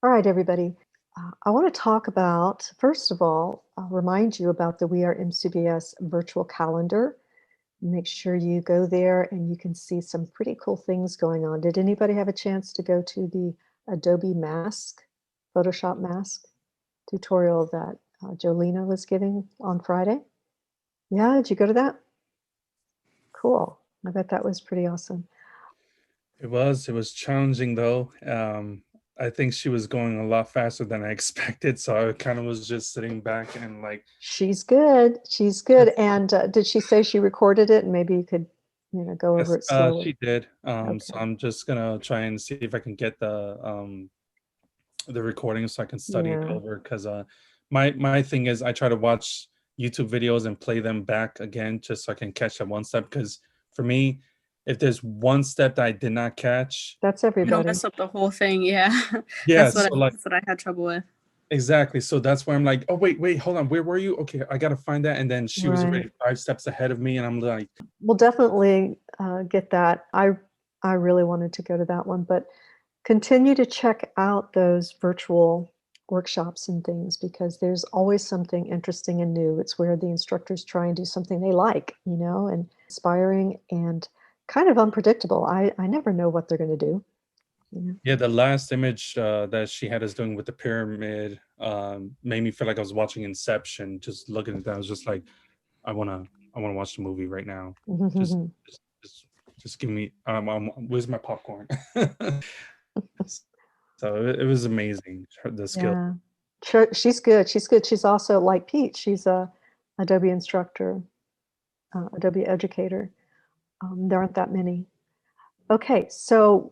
All right, everybody. I want to talk about, first of all, I'll remind you about the WeAreMCBS virtual calendar. Make sure you go there and you can see some pretty cool things going on. Did anybody have a chance to go to the Adobe Mask, Photoshop Mask tutorial that Jolena was giving on Friday? Yeah, did you go to that? Cool. I bet that was pretty awesome. It was challenging though. I think she was going a lot faster than I expected, so I kind of was just sitting back and like, She's good. She's good. And did she say she recorded it? And maybe you could, go over yes, it slowly. she did. So Okay. I'm just gonna try and see if I can get the recording so I can study it Yeah. over because my thing is I try to watch YouTube videos and play them back again just so I can catch that one step. Because for me, if there's one step that I did not catch, That's It'll everybody. mess up the whole thing, yeah. yeah, That's what so like. that's what I had trouble with. Exactly. So that's why I'm like, oh wait, hold on. Where were you? Okay, I gotta find that. And then she was Right. already 5 steps ahead of me, and I'm like, We'll definitely get that. I really wanted to go to that one, but continue to check out those virtual workshops and things because there's always something interesting and new. It's where the instructors try and do something they like, and inspiring and kind of unpredictable. I never know what they're going to do. yeah, the last image that she had us doing with the pyramid made me feel like I was watching Inception. Just looking at that, I was just like, I wanna watch the movie right now. Just, just, just, just give me. Where's my popcorn? So it was amazing. The skill. Yeah. Sure, she's good. She's good. She's also like Pete. She's a Adobe instructor, Adobe educator. There aren't that many. Okay, so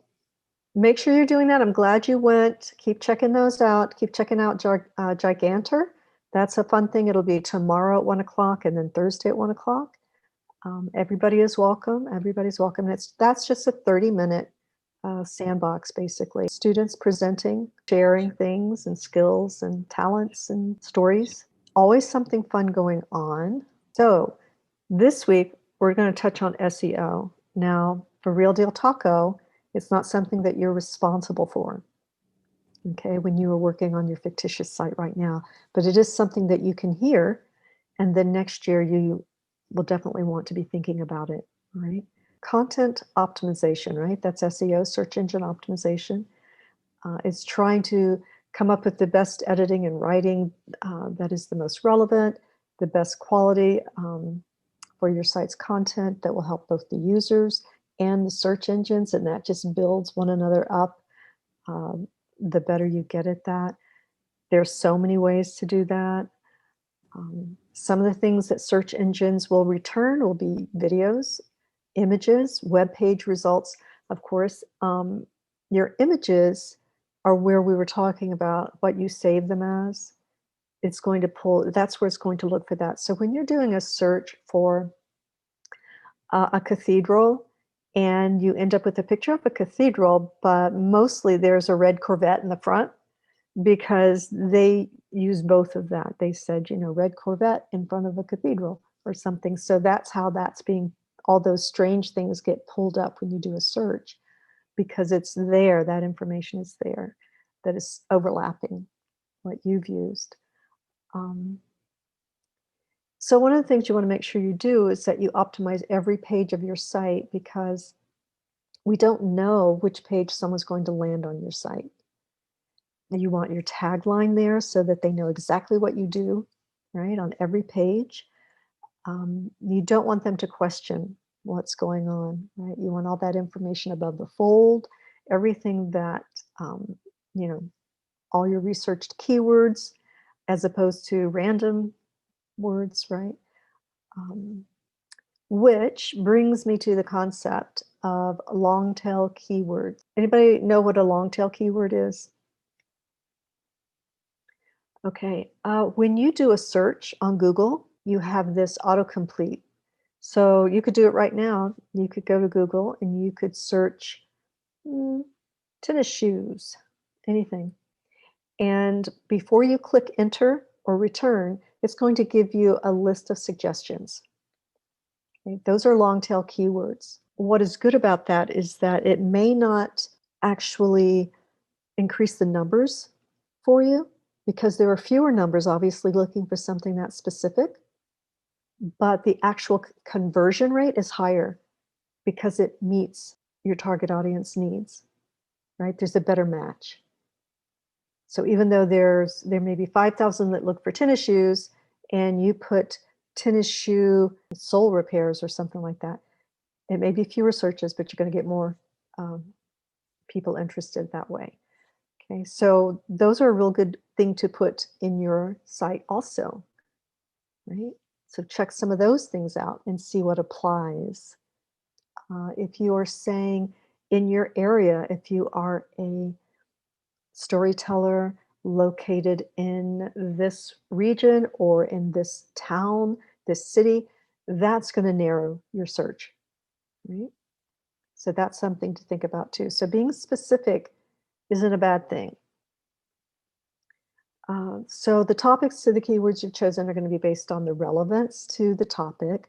make sure you're doing that. I'm glad you went. Keep checking those out. Keep checking out Gigantor. That's a fun thing. It'll be tomorrow at 1 o'clock and then Thursday at 1 o'clock. Everybody is welcome. Everybody's welcome. That's just a 30-minute sandbox, basically. Students presenting, sharing things and skills and talents and stories. Always something fun going on. So this week, we're going to touch on SEO. Now, for Real Deal Taco, it's not something that you're responsible for, okay, when you are working on your fictitious site right now, but it is something that you can hear, and then next year you will definitely want to be thinking about it, right? Content optimization, right? That's SEO, search engine optimization. It's trying to come up with the best editing and writing that is the most relevant, the best quality for your site's content that will help both the users and the search engines, and that just builds one another up. The better you get at that. There's so many ways to do that. Some of the things that search engines will return will be videos, images, web page results. Of course, your images are where we were talking about what you save them as. It's going to pull, that's where it's going to look for that. So when you're doing a search for a cathedral and you end up with a picture of a cathedral, but mostly there's a red Corvette in the front because they use both of that. They said, red Corvette in front of a cathedral or something. So that's how that's being, all those strange things get pulled up when you do a search because it's there, that information is there, that is overlapping what you've used. So one of the things you want to make sure you do is that you optimize every page of your site because we don't know which page someone's going to land on your site. You want your tagline there so that they know exactly what you do, right, on every page. You don't want them to question what's going on, right? You want all that information above the fold, everything that, all your researched keywords as opposed to random words, right? Which brings me to the concept of long tail keywords. Anybody know what a long tail keyword is? Okay, when you do a search on Google, you have this autocomplete. So you could do it right now. You could go to Google and you could search tennis shoes, anything. And before you click enter or return, it's going to give you a list of suggestions. Okay, those are long tail keywords. What is good about that is that it may not actually increase the numbers for you because there are fewer numbers obviously looking for something that's specific, but the actual conversion rate is higher because it meets your target audience needs, right? There's a better match. So even though there may be 5,000 that look for tennis shoes and you put tennis shoe sole repairs or something like that, it may be fewer searches, but you're going to get more people interested that way. Okay, so those are a real good thing to put in your site also, right? So check some of those things out and see what applies. If you are saying in your area, if you are a storyteller located in this region or in this town, this city, that's going to narrow your search, right? So that's something to think about too. So being specific isn't a bad thing. So the topics to the keywords you've chosen are going to be based on the relevance to the topic,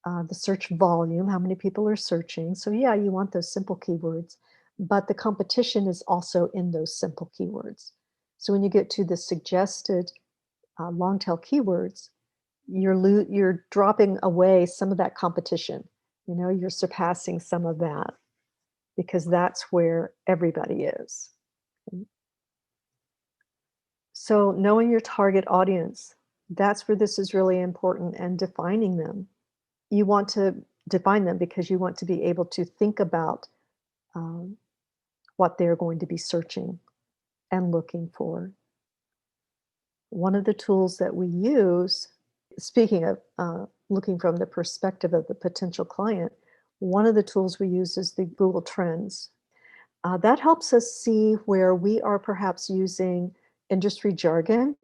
the search volume, how many people are searching. So yeah, you want those simple keywords, but the competition is also in those simple keywords. So when you get to the suggested long tail keywords, you're dropping away some of that competition. You know, you're surpassing some of that because that's where everybody is. Okay. So knowing your target audience, that's where this is really important, and defining them. You want to define them because you want to be able to think about what they're going to be searching and looking for. One of the tools that we use, speaking of looking from the perspective of the potential client, one of the tools we use is the Google Trends. That helps us see where we are perhaps using industry jargon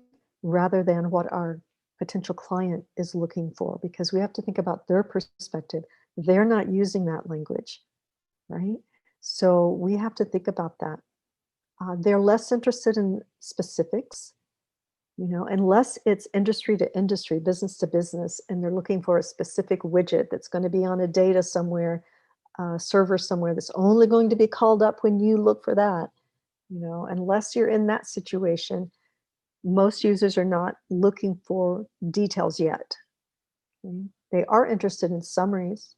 rather than what our potential client is looking for, because we have to think about their perspective. They're not using that language, right? So we have to think about that. They're less interested in specifics, you know, unless it's industry to industry, business to business, and they're looking for a specific widget that's going to be on a data somewhere, server somewhere that's only going to be called up when you look for that. You know, unless you're in that situation, most users are not looking for details yet. Okay? They are interested in summaries,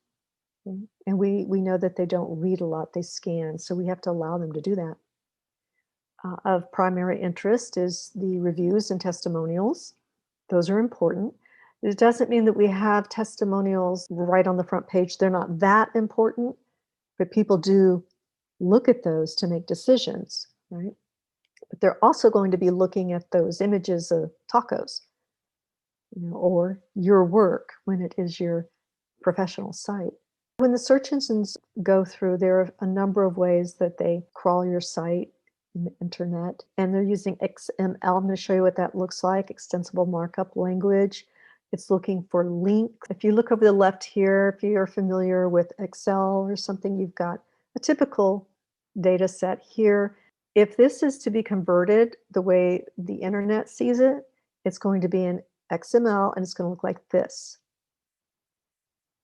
okay? And we know that they don't read a lot, they scan, so we have to allow them to do that. Of primary interest is the reviews and testimonials. Those are important. It doesn't mean that we have testimonials right on the front page. They're not that important, but people do look at those to make decisions, right? But they're also going to be looking at those images of tacos, you know, or your work when it is your professional site. When the search engines go through, there are a number of ways that they crawl your site in the internet, and they're using XML. I'm going to show you what that looks like, extensible markup language. It's looking for links. If you look over the left here, if you're familiar with Excel or something, you've got a typical data set here. If this is to be converted the way the internet sees it, it's going to be in XML and it's going to look like this.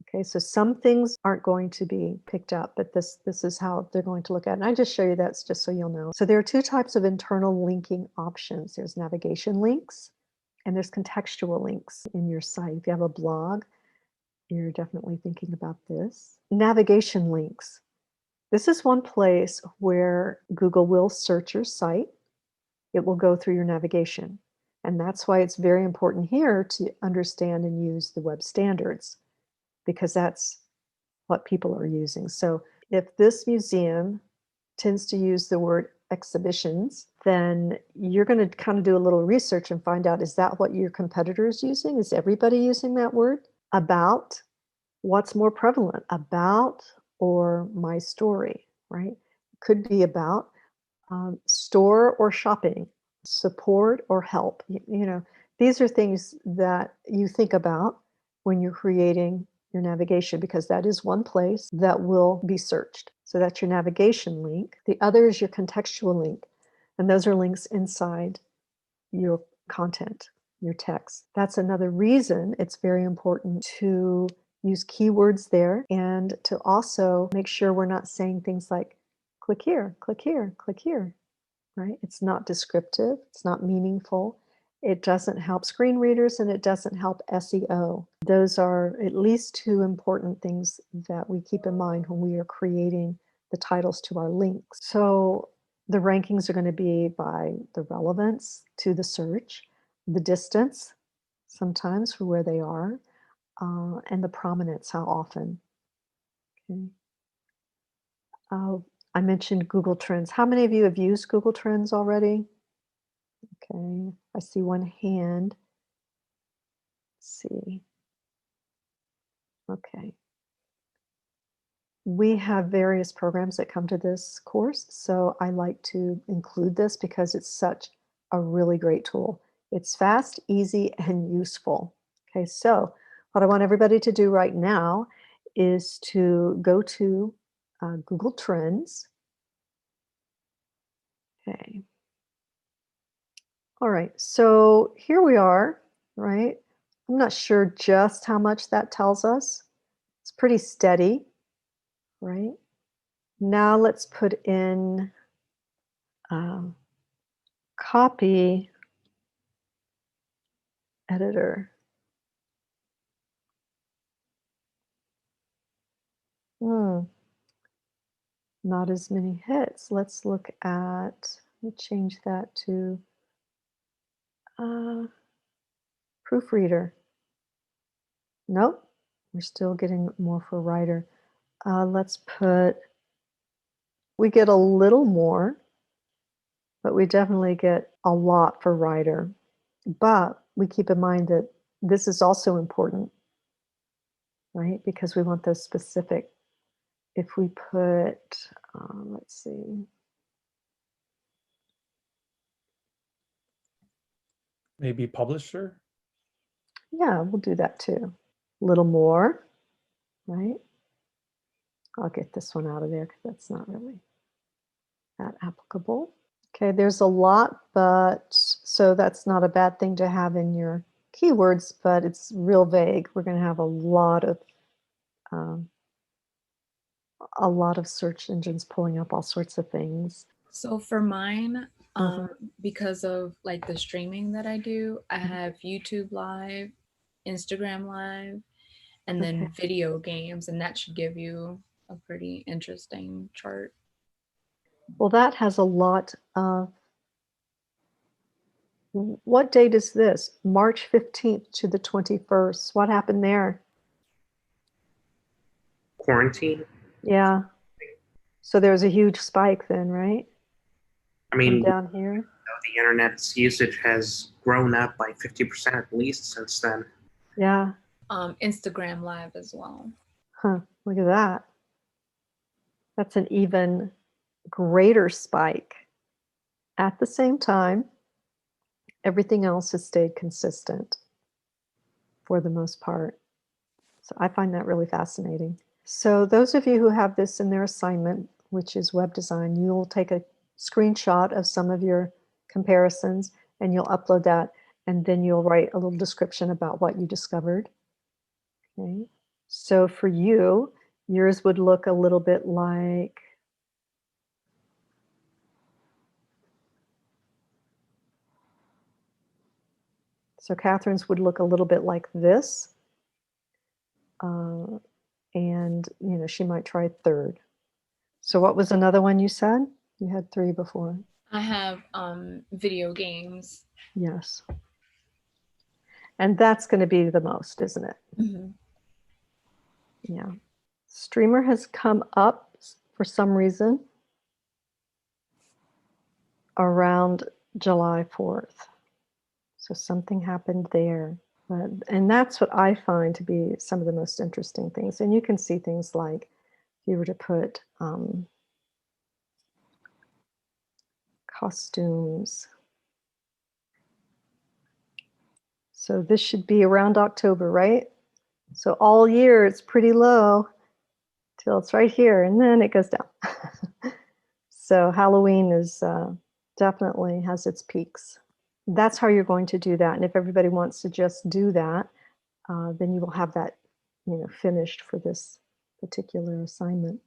Okay, so some things aren't going to be picked up, but this is how they're going to look at it. And I just show you that just so you'll know. So there are two types of internal linking options. There's navigation links and there's contextual links in your site. If you have a blog, you're definitely thinking about this. Navigation links. This is one place where Google will search your site. It will go through your navigation. And that's why it's very important here to understand and use the web standards, because that's what people are using. So if this museum tends to use the word exhibitions, then you're going to kind of do a little research and find out, is that what your competitor is using? Is everybody using that word? About, what's more prevalent? About or my story, right? Could be about store or shopping, support or help. You know, these are things that you think about when you're creating your navigation, because that is one place that will be searched. So that's your navigation link. The other is your contextual link. And those are links inside your content, your text. That's another reason it's very important to use keywords there, and to also make sure we're not saying things like, click here, click here, click here. right? It's not descriptive, it's not meaningful. It doesn't help screen readers and it doesn't help SEO. Those are at least two important things that we keep in mind when we are creating the titles to our links. So the rankings are going to be by the relevance to the search, the distance, sometimes for where they are, and the prominence, how often. Okay. I mentioned Google Trends. How many of you have used Google Trends already? Okay, I see one hand. Let's see. Okay. We have various programs that come to this course, so I like to include this because it's such a really great tool. It's fast, easy, and useful. Okay, so what I want everybody to do right now is to go to Google Trends. Okay. All right, so here we are, right? I'm not sure just how much that tells us. It's pretty steady, right? Now let's put in copy editor. Not as many hits. Let's look at, let me change that to proofreader. Nope, we're still getting more for writer. Let's put, we get a little more, but we definitely get a lot for writer. But we keep in mind that this is also important, right? Because we want those specific. If we put, let's see. Maybe publisher. Yeah, we'll do that too. A little more, right? I'll get this one out of there because that's not really that applicable. Okay, there's a lot, but so that's not a bad thing to have in your keywords, but it's real vague. We're going to have a lot of search engines pulling up all sorts of things. So for mine, because of like the streaming that I do, I have YouTube Live, Instagram Live, and then video games, and that should give you a pretty interesting chart. Well, that has a lot of, what date is this? March 15th to the 21st. What happened there? Quarantine. Yeah. So there was a huge spike then, right? I mean, down here. The internet's usage has grown up by 50% at least since then. Yeah. Instagram Live as well. Huh. Look at that. That's an even greater spike. At the same time, everything else has stayed consistent for the most part. So I find that really fascinating. So those of you who have this in their assignment, which is web design, you will take a screenshot of some of your comparisons and you'll upload that, and then you'll write a little description about what you discovered. Okay. So for you, yours would look a little bit like, so Catherine's would look a little bit like this. And, you know, she might try third. So what was another one you said? You had 3 before. I have video games. Yes. And that's going to be the most, isn't it? Mm-hmm. Yeah. Streamer has come up for some reason around July 4th. So something happened there. And that's what I find to be some of the most interesting things. And you can see things like, if you were to put costumes. So this should be around October, right? So all year it's pretty low till it's right here, and then it goes down. So Halloween is definitely has its peaks. That's how you're going to do that. And if everybody wants to just do that, then you will have that, you know, finished for this particular assignment.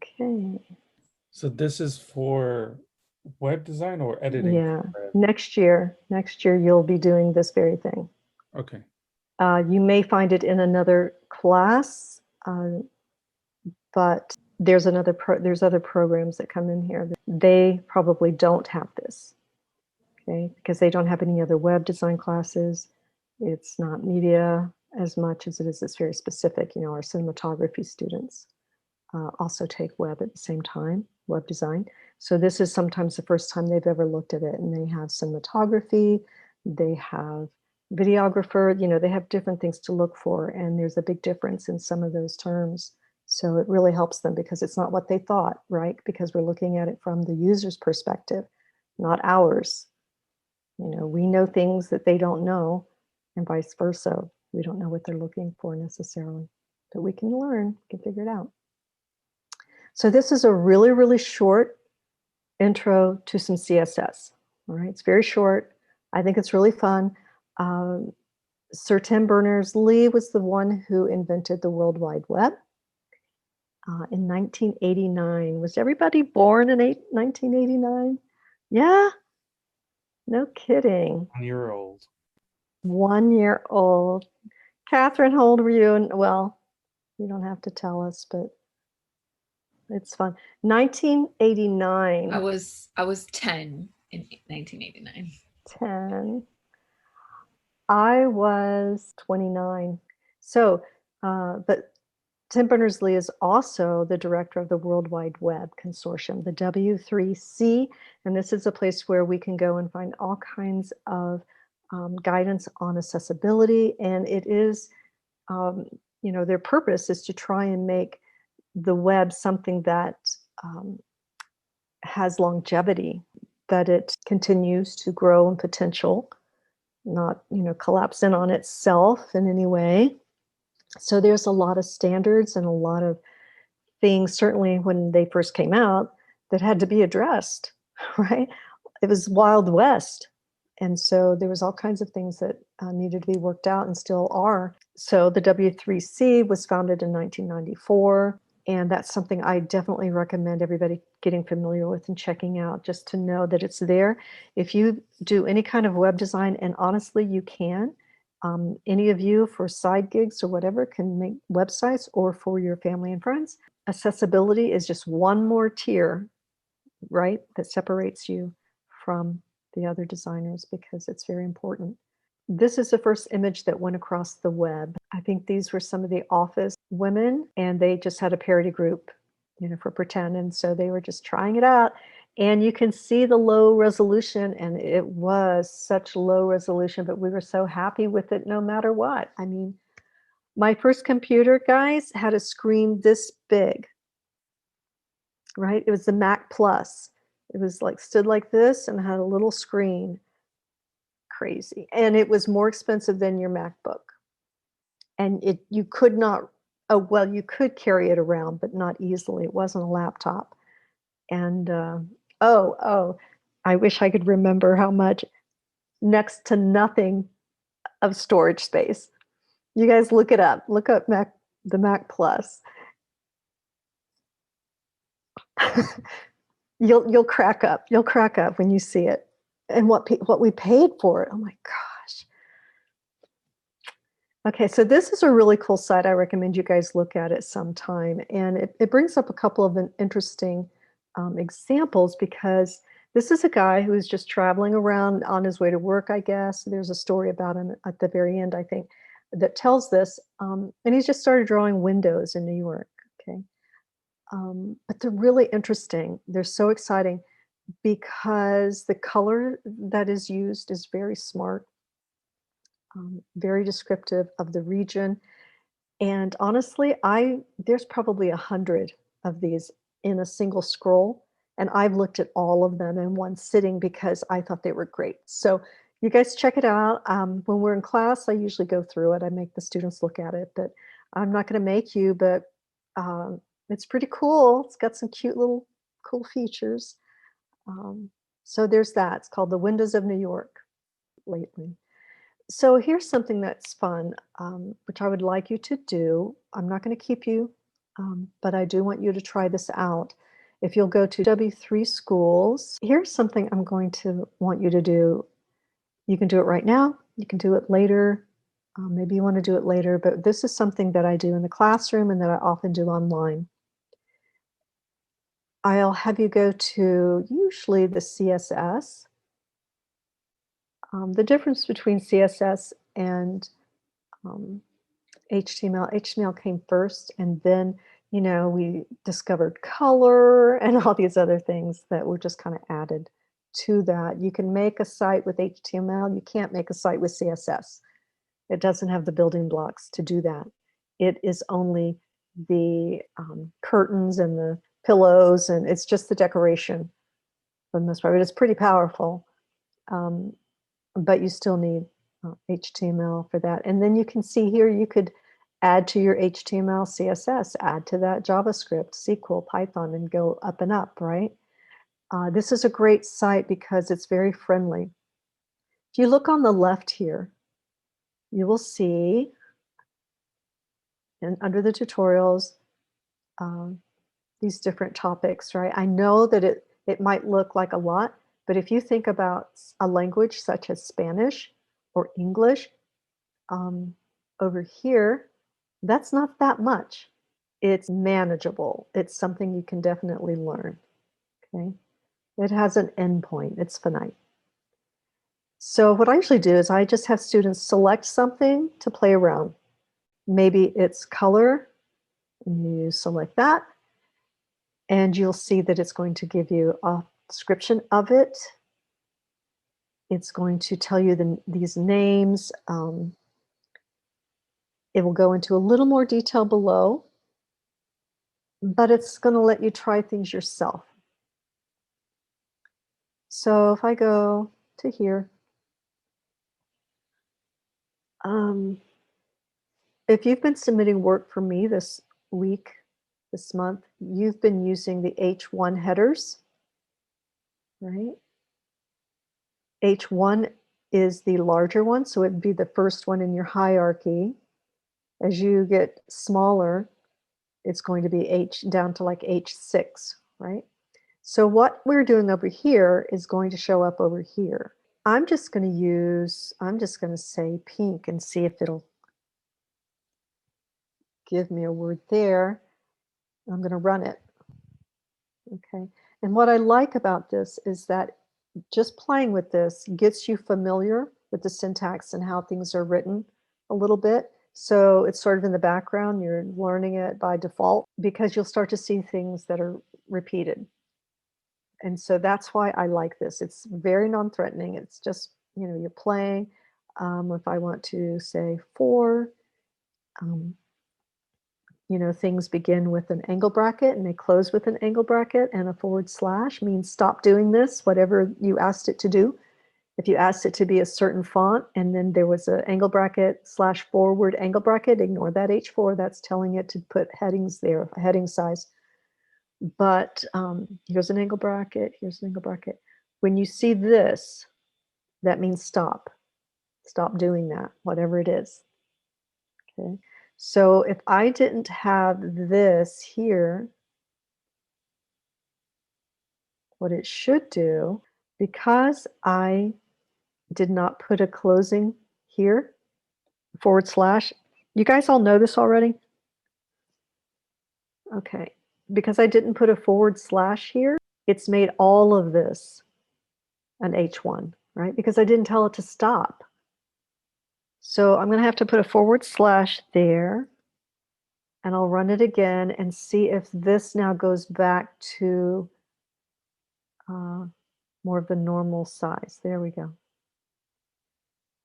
Okay. So this is for web design or editing? Yeah, for web? next year you'll be doing this very thing. Okay. You may find it in another class, but there's other programs that come in here. They probably don't have this, okay, because they don't have any other web design classes. It's not media as much as it is. It's very specific. You know, our cinematography students also take web at the same time, web design. So this is sometimes the first time they've ever looked at it, and they have cinematography, they have videographer, you know, they have different things to look for, and there's a big difference in some of those terms. So it really helps them because it's not what they thought, right? Because we're looking at it from the user's perspective, not ours. You know, we know things that they don't know, and vice versa. We don't know what they're looking for necessarily, but we can learn, we can figure it out. So this is a really, really short intro to some CSS. All right, it's very short. I think it's really fun. Sir Tim Berners-Lee was the one who invented the World Wide Web in 1989. Was everybody born in 1989? Yeah, no kidding. 1 year old. 1 year old. Catherine, how old were you? And well, you don't have to tell us, but it's fun. 1989. I was 10 in 1989. 10. I was 29. So, but Tim Berners-Lee is also the director of the World Wide Web Consortium, the W3C, and this is a place where we can go and find all kinds of guidance on accessibility, and it is, you know, their purpose is to try and make the web something that has longevity, that it continues to grow in potential, not, you know, collapse in on itself in any way. So there's a lot of standards and a lot of things, certainly when they first came out, that had to be addressed, right? It was Wild West. And so there was all kinds of things that needed to be worked out and still are. So the W3C was founded in 1994. And that's something I definitely recommend everybody getting familiar with and checking out, just to know that it's there. If you do any kind of web design, and honestly, you can, any of you for side gigs or whatever can make websites, or for your family and friends. Accessibility is just one more tier, right, that separates you from the other designers, because it's very important. This is the first image that went across the web. I think these were some of the Office women, and they just had a parody group, you know, for pretend. And so they were just trying it out. And you can see the low resolution, and it was such low resolution, but we were so happy with it no matter what. I mean, my first computer, guys, had a screen this big, right? It was the Mac Plus. It was like, stood like this and had a little screen. Crazy. And it was more expensive than your MacBook. And you could not, oh, well, you could carry it around, but not easily. It wasn't a laptop. And I wish I could remember how much. Next to nothing of storage space. You guys look it up. Look up the Mac Plus. You'll crack up. You'll crack up when you see it, and what we paid for it. Oh my gosh. Okay, so this is a really cool site. I recommend you guys look at it sometime. And it brings up a couple of interesting examples, because this is a guy who's just traveling around on his way to work, I guess. There's a story about him at the very end, I think, that tells this. And he's just started drawing windows in New York, okay? But they're really interesting. They're so exciting because the color that is used is very smart. Very descriptive of the region. And honestly, there's probably 100 of these in a single scroll. And I've looked at all of them in one sitting because I thought they were great. So you guys check it out. When we're in class, I usually go through it. I make the students look at it, but I'm not going to make you, but it's pretty cool. It's got some cute little cool features. So there's that. It's called The Windows of New York lately. So here's something that's fun, which I would like you to do. I'm not going to keep you, but I do want you to try this out. If you'll go to W3 Schools, here's something I'm going to want you to do. You can do it right now. You can do it later. Maybe you want to do it later, but this is something that I do in the classroom and that I often do online. I'll have you go to usually the CSS. The difference between CSS and HTML. HTML came first, and then, you know, we discovered color and all these other things that were just kind of added to that. You can make a site with HTML. You can't make a site with CSS. It doesn't have the building blocks to do that. It is only the curtains and the pillows, and it's just the decoration for the most part. But it's pretty powerful, but you still need HTML for that. And then you can see here, you could add to your HTML, CSS, add to that JavaScript, SQL, Python, and go up and up, right? This is a great site because it's very friendly. If you look on the left here, you will see, and under the tutorials, these different topics, right? I know that it might look like a lot, but if you think about a language such as Spanish or English, over here, that's not that much. It's manageable. It's something you can definitely learn, okay? It has an endpoint. It's finite. So what I usually do is I just have students select something to play around. Maybe it's color, and you select that, and you'll see that it's going to give you a description of it. It's going to tell you these names. It will go into a little more detail below, but it's going to let you try things yourself. So if I go to here, if you've been submitting work for me this week, this month, you've been using the H1 headers, right? H1 is the larger one, so it'd be the first one in your hierarchy. As you get smaller, it's going to be H down to like H6, right? So what we're doing over here is going to show up over here. I'm just going to say pink and see if it'll give me a word there. I'm going to run it. Okay. And what I like about this is that just playing with this gets you familiar with the syntax and how things are written a little bit. So it's sort of in the background. You're learning it by default because you'll start to see things that are repeated. And so that's why I like this. It's very non-threatening. It's just, you know, you're playing. If I want to say for, you know, things begin with an angle bracket and they close with an angle bracket, and a forward slash means stop doing this, whatever you asked it to do. If you asked it to be a certain font and then there was an angle bracket / forward angle bracket, ignore that H4. That's telling it to put headings there, a heading size. But here's an angle bracket, here's an angle bracket. When you see this, that means stop. Stop doing that, whatever it is. Okay. So if I didn't have this here, what it should do, because I did not put a closing here, forward slash, you guys all know this already? Okay, because I didn't put a forward slash here, it's made all of this an H1, right? Because I didn't tell it to stop. So I'm going to have to put a forward slash there, and I'll run it again and see if this now goes back to more of the normal size. There we go.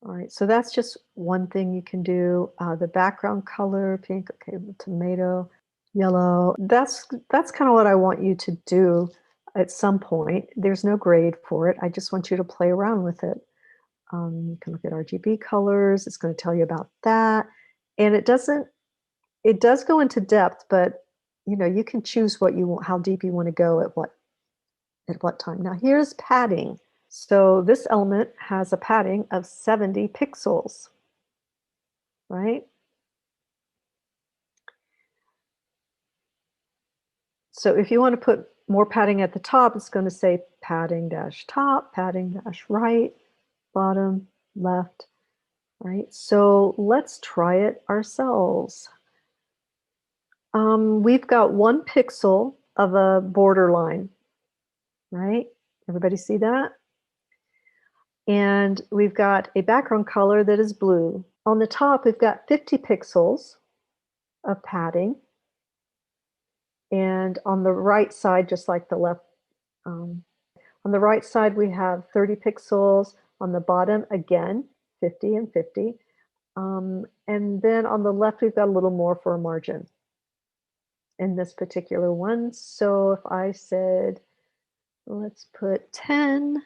All right, so that's just one thing you can do. The background color, pink, okay, tomato, yellow. That's kind of what I want you to do at some point. There's no grade for it. I just want you to play around with it. You can look at RGB colors. It's going to tell you about that. And it does go into depth, but you know, you can choose what you want, how deep you want to go at what time. Now here's padding. So this element has a padding of 70 pixels, right? So if you want to put more padding at the top, it's going to say padding dash top, padding dash right, bottom, left, right? So let's try it ourselves. We've got 1 pixel of a border line, right? Everybody see that? And we've got a background color that is blue. On the top, we've got 50 pixels of padding. And on the right side, just like the left, on the right side, we have 30 pixels. On the bottom, again, 50 and 50. And then on the left, we've got a little more for a margin in this particular one. So if I said, let's put 10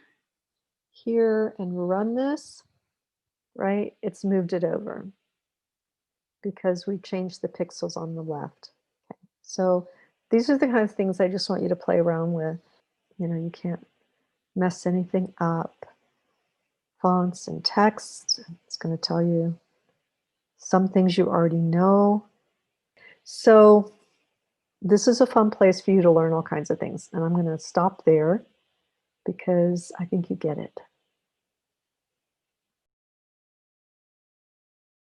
here and run this, right? It's moved it over because we changed the pixels on the left. Okay. So these are the kind of things I just want you to play around with. You know, you can't mess anything up. Fonts and text, it's going to tell you some things you already know. So this is a fun place for you to learn all kinds of things. And I'm going to stop there because I think you get it.